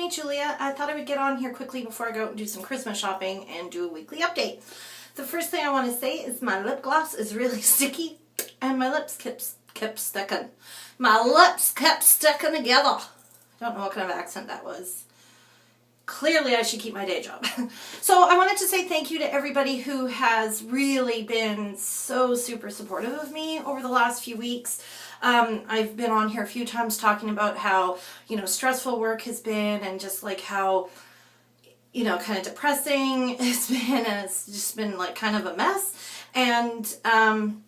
me, Julia. I thought I would get on here quickly before I go and do some Christmas shopping and do a weekly update. The first thing I want to say is my lip gloss is really sticky and my lips kept sticking. My lips kept sticking together. I don't know what kind of accent that was. Clearly I should keep my day job. So I wanted to say thank you to everybody who has really been so super supportive of me over the last few weeks. I've been on here a few times talking about how, stressful work has been and just like how, kind of depressing it's been, and it's just been like kind of a mess. And I'm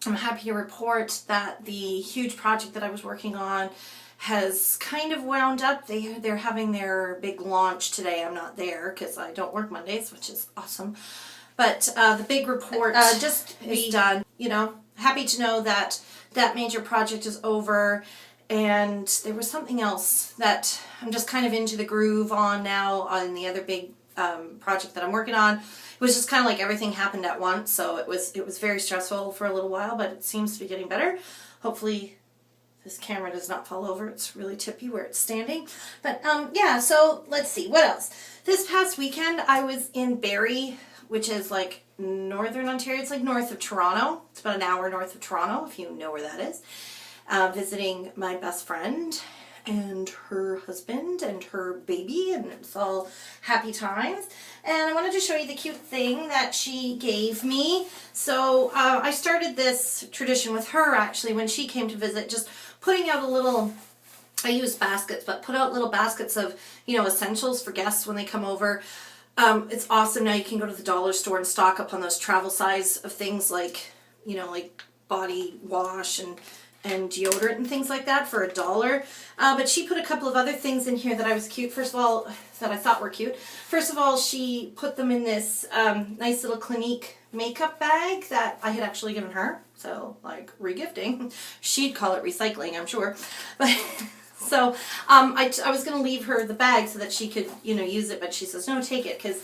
happy to report that the huge project that I was working on has kind of wound up. They're having their big launch today. I'm not there because I don't work Mondays, which is awesome. But the big report just is done. Happy to know that that major project is over. And there was something else that I'm just kind of into the groove on now on the other big project that I'm working on. It was just kind of like everything happened at once. So it was very stressful for a little while, but it seems to be getting better. Hopefully this camera does not fall over. It's really tippy where it's standing. But yeah, so let's see. What else? This past weekend I was in Barrie, which is like northern Ontario. It's like north of Toronto. It's about an hour north of Toronto, if you know where that is. Visiting my best friend and her husband and her baby, and it's all happy times. And I wanted to show you the cute thing that she gave me. So I started this tradition with her actually when she came to visit, just putting out a little, I use baskets, but put out little baskets of, essentials for guests when they come over. It's awesome. Now you can go to the dollar store and stock up on those travel size of things like, like body wash and deodorant and things like that for $1. But she put a couple of other things in here that I was cute. First of all, that I thought were cute. First of all, she put them in this nice little Clinique makeup bag that I had actually given her. So, like, regifting. She'd call it recycling, I'm sure. But so, I was going to leave her the bag so that she could, use it. But she says, no, take it, because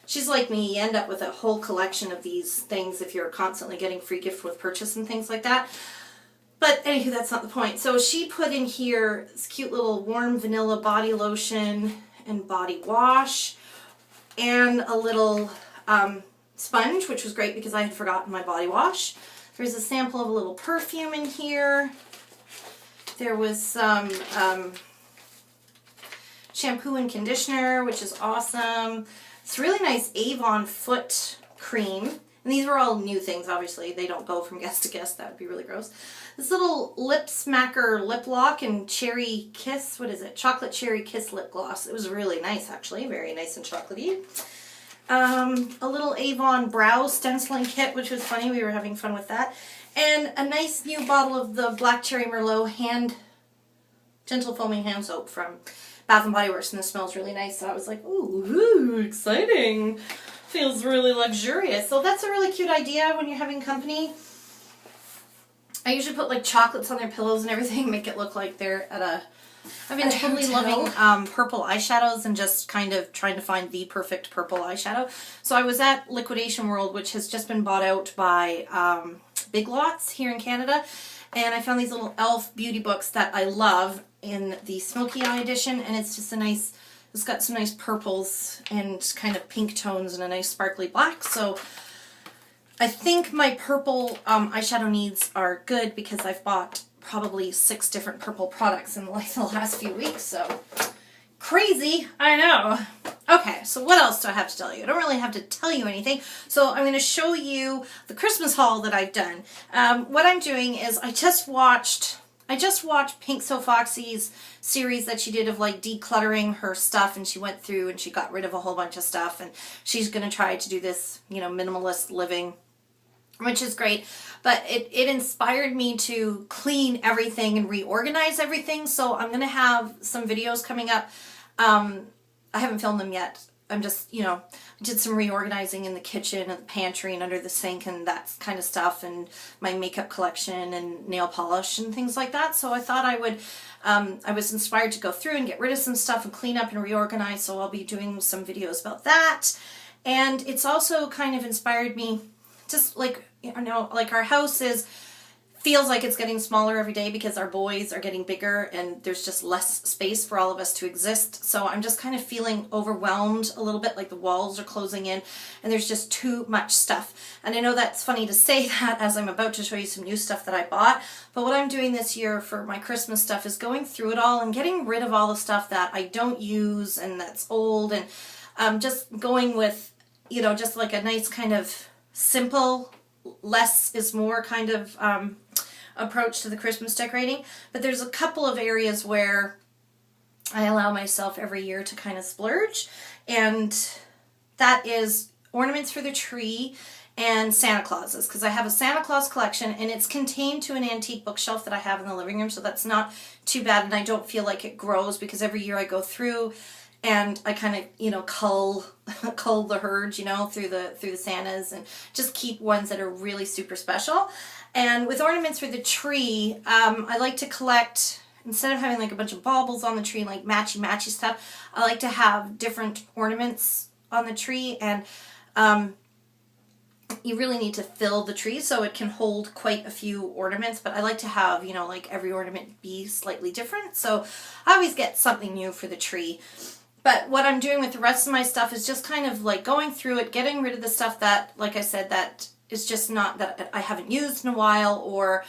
she's like me. You end up with a whole collection of these things if you're constantly getting free gift with purchase and things like that. But anywho, that's not the point. So she put in here this cute little warm vanilla body lotion and body wash and a little sponge, which was great because I had forgotten my body wash. There's a sample of a little perfume in here. There was some shampoo and conditioner, which is awesome. It's really nice Avon foot cream. And these were all new things, obviously. They don't go from guest to guest. That would be really gross. This little lip smacker lip lock and cherry kiss. What is it? Chocolate cherry kiss lip gloss. It was really nice, actually. Very nice and chocolatey. A little Avon brow stenciling kit, which was funny. We were having fun with that. And a nice new bottle of the Black Cherry Merlot gentle foaming hand soap from Bath & Body Works. And this smells really nice. So I was like, ooh, exciting. Feels really luxurious. So that's a really cute idea when you're having company. I usually put like chocolates on their pillows and everything, make it look like they're at a... I've been totally loving purple eyeshadows and just kind of trying to find the perfect purple eyeshadow. So I was at Liquidation World, which has just been bought out by Big Lots here in Canada. And I found these little e.l.f. beauty books that I love in the Smoky Eye edition. And it's just a nice... It's got some nice purples and kind of pink tones and a nice sparkly black. So I think my purple eyeshadow needs are good because I've bought probably 6 different purple products in like the last few weeks. So crazy, I know. Okay, so what else do I have to tell you? I don't really have to tell you anything. So I'm going to show you the Christmas haul that I've done. What I'm doing is I just watched Pink So Foxy's series that she did of like decluttering her stuff, and she went through and she got rid of a whole bunch of stuff, and she's going to try to do this, minimalist living, which is great. But it inspired me to clean everything and reorganize everything. So I'm going to have some videos coming up. I haven't filmed them yet. I'm just, I did some reorganizing in the kitchen and the pantry and under the sink and that kind of stuff, and my makeup collection and nail polish and things like that. So I thought I would, I was inspired to go through and get rid of some stuff and clean up and reorganize. So I'll be doing some videos about that. And it's also kind of inspired me, just like, like our house is feels like it's getting smaller every day because our boys are getting bigger and there's just less space for all of us to exist. So I'm just kind of feeling overwhelmed a little bit, like the walls are closing in and there's just too much stuff. And I know that's funny to say that as I'm about to show you some new stuff that I bought, but what I'm doing this year for my Christmas stuff is going through it all and getting rid of all the stuff that I don't use and that's old, and just going with, you know, just like a nice kind of simple, less is more kind of approach to the Christmas decorating. But there's a couple of areas where I allow myself every year to kind of splurge, and that is ornaments for the tree and Santa Clauses, because I have a Santa Claus collection and it's contained to an antique bookshelf that I have in the living room, so that's not too bad, and I don't feel like it grows because every year I go through and I kind of, you know, cull the herd, you know, through the Santas, and just keep ones that are really super special. And with ornaments for the tree, I like to collect, instead of having like a bunch of baubles on the tree, like matchy stuff, I like to have different ornaments on the tree, and you really need to fill the tree so it can hold quite a few ornaments, but I like to have, you know, like every ornament be slightly different, so I always get something new for the tree. But what I'm doing with the rest of my stuff is just kind of like going through it, getting rid of the stuff that, like I said, that is just not, that I haven't used in a while, or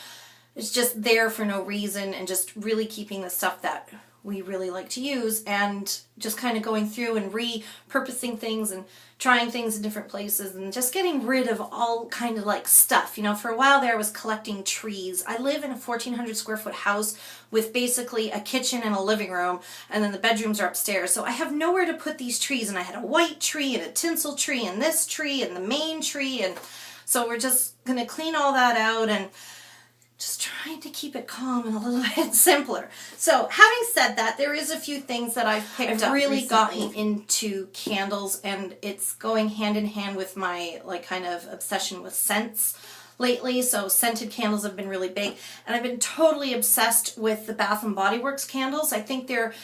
it's just there for no reason, and just really keeping the stuff that we really like to use, and just kind of going through and repurposing things and trying things in different places, and just getting rid of all kind of like stuff. You know, for a while there I was collecting trees. I live in a 1,400 square foot house with basically a kitchen and a living room, and then the bedrooms are upstairs, so I have nowhere to put these trees, and I had a white tree and a tinsel tree and this tree and the main tree, and so we're just gonna clean all that out and just trying to keep it calm and a little bit simpler. So having said that, there is a few things that I've picked up. I've really gotten into candles, and it's going hand in hand with my like kind of obsession with scents lately. So scented candles have been really big, and I've been totally obsessed with the Bath and Body Works candles. I think they're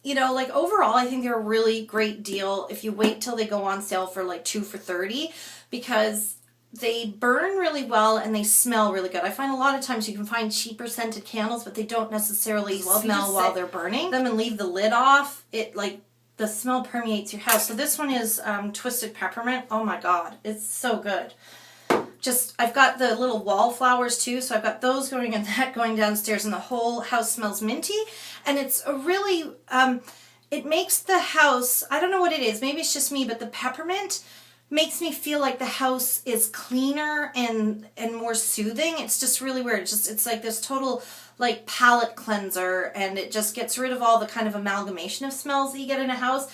you know, like overall I think they're a really great deal if you wait till they go on sale for like 2 for $30, because they burn really well and they smell really good. I find a lot of times you can find cheaper scented candles, but they don't necessarily smell while they're burning them, and leave the lid off. It like the smell permeates your house. So this one is Twisted Peppermint. Oh my god, it's so good. Just, I've got the little wallflowers too, so I've got those going and that going downstairs, and the whole house smells minty. And it's a really, it makes the house, I don't know what it is, maybe it's just me, but the peppermint makes me feel like the house is cleaner and more soothing. It's just really weird. It's like this total like palate cleanser, and it just gets rid of all the kind of amalgamation of smells that you get in a house,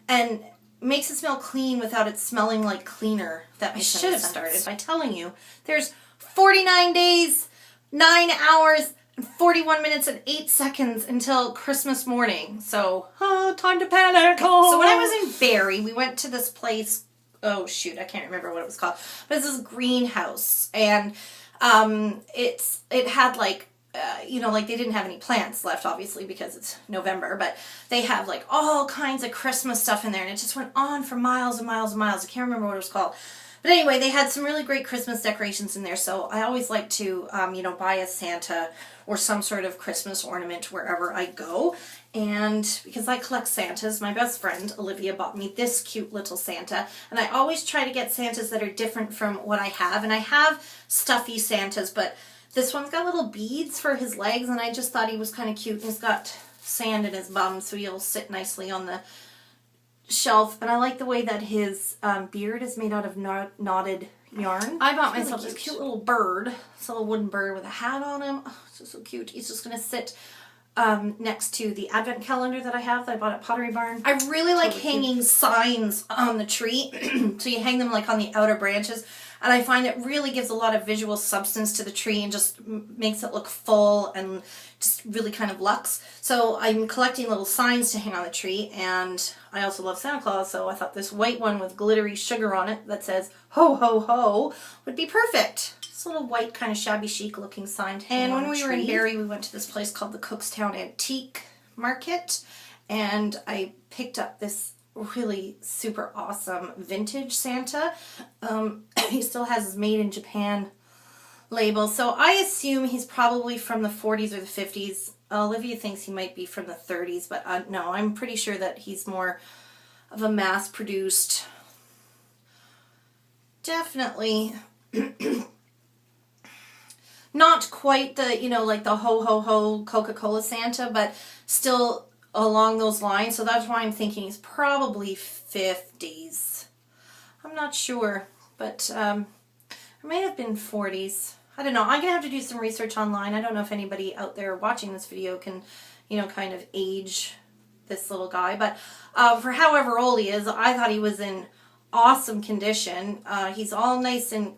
and makes it smell clean without it smelling like cleaner. That I should have started by telling you there's 49 days, 9 hours, and 41 minutes and 8 seconds until Christmas morning. So, time to panic. So when I was in Barrie, we went to this place, oh shoot, I can't remember what it was called, but it's this greenhouse, and it had like, you know, like they didn't have any plants left, obviously, because it's November, but they have like all kinds of Christmas stuff in there, and it just went on for miles and miles and miles. I can't remember what it was called. But anyway, they had some really great Christmas decorations in there, so I always like to, you know, buy a Santa or some sort of Christmas ornament wherever I go. And because I collect Santas, my best friend, Olivia, bought me this cute little Santa. And I always try to get Santas that are different from what I have. And I have stuffy Santas, but this one's got little beads for his legs, and I just thought he was kind of cute. And he's got sand in his bum, so he'll sit nicely on the shelf. And I like the way that his beard is made out of knotted yarn. I bought myself this cute little bird. It's a little wooden bird with a hat on him. Oh, it's just so cute. He's just going to sit next to the advent calendar that I have that I bought at Pottery Barn. I really like hanging signs on the tree. So you hang them like on the outer branches, and I find it really gives a lot of visual substance to the tree and just makes it look full and just really kind of luxe. So I'm collecting little signs to hang on the tree, and I also love Santa Claus, so I thought this white one with glittery sugar on it that says ho ho ho would be perfect. This little white kind of shabby chic looking sign. And when we were in Barrie, we went to this place called the Cookstown Antique Market, and I picked up this really super awesome vintage Santa. He still has his made in Japan label. So I assume he's probably from the 40s or the 50s. Olivia thinks he might be from the 30s, but no, I'm pretty sure that he's more of a mass-produced, definitely not quite the, like the ho-ho-ho Coca-Cola Santa, but still along those lines. So that's why I'm thinking he's probably 50s. I'm not sure, but it may have been 40s. I don't know. I'm going to have to do some research online. I don't know if anybody out there watching this video can, kind of age this little guy. But for however old he is, I thought he was in awesome condition. He's all nice and,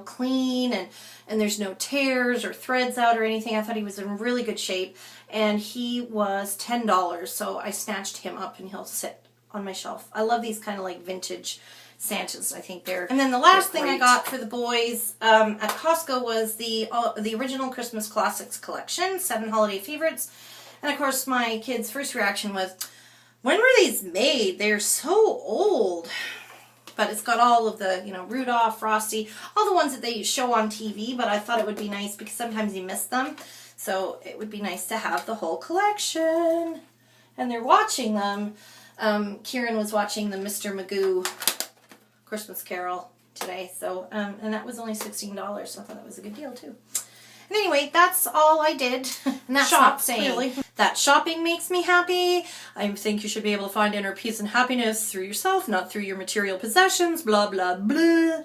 clean, and there's no tears or threads out or anything. I thought he was in really good shape, and he was $10. So I snatched him up, and he'll sit on my shelf. I love these kind of like vintage Santas. I think they're. And then the last thing I got for the boys at Costco was the original Christmas Classics collection, 7 holiday favorites. And of course, my kids' first reaction was, "When were these made? They're so old." But it's got all of the, Rudolph, Frosty, all the ones that they show on TV. But I thought it would be nice because sometimes you miss them, so it would be nice to have the whole collection. And they're watching them. Kieran was watching the Mr. Magoo Christmas Carol today, so and that was only $16, so I thought that was a good deal too. And anyway, that's all I did. And that's not saying really. That shopping makes me happy. I think you should be able to find inner peace and happiness through yourself, not through your material possessions, blah, blah, blah.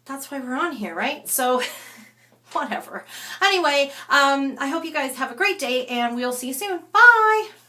That's why we're on here, right? So, whatever. Anyway, I hope you guys have a great day, and we'll see you soon. Bye!